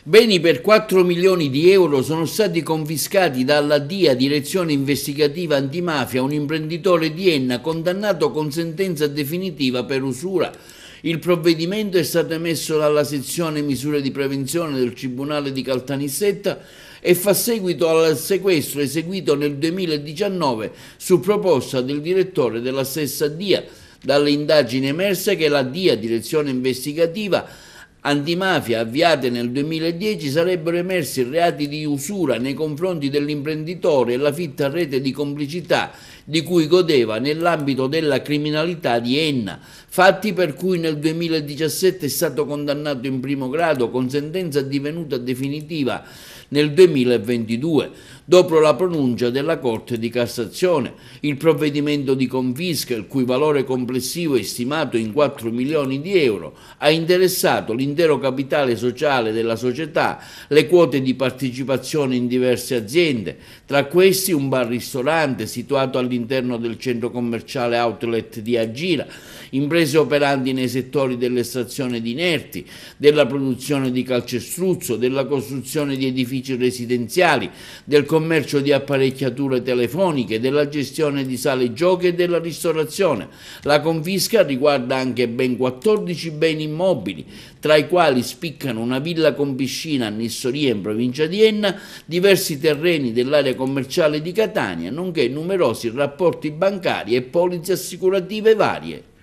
Beni per 4 milioni di euro sono stati confiscati dalla DIA, Direzione Investigativa Antimafia, un imprenditore di Enna condannato con sentenza definitiva per usura. Il provvedimento è stato emesso dalla sezione misure di prevenzione del Tribunale di Caltanissetta e fa seguito al sequestro eseguito nel 2019 su proposta del direttore della stessa DIA. Dalle indagini emerse che la DIA, Direzione Investigativa Antimafia, avviate nel 2010, sarebbero emersi reati di usura nei confronti dell'imprenditore e la fitta rete di complicità di cui godeva nell'ambito della criminalità di Enna, fatti per cui nel 2017 è stato condannato in primo grado con sentenza divenuta definitiva nel 2022. Dopo la pronuncia della Corte di Cassazione, il provvedimento di confisca, il cui valore complessivo è stimato in 4 milioni di euro, ha interessato l'intero capitale sociale della società, le quote di partecipazione in diverse aziende, tra questi un bar-ristorante situato all'interno del centro commerciale outlet di Agira, imprese operanti nei settori dell'estrazione di inerti, della produzione di calcestruzzo, della costruzione di edifici residenziali, del commercio di apparecchiature telefoniche, della gestione di sale giochi e della ristorazione. La confisca riguarda anche ben 14 beni immobili, tra i quali spiccano una villa con piscina a Nissoria in provincia di Enna, diversi terreni dell'area commerciale di Catania, nonché numerosi rapporti bancari e polizze assicurative varie.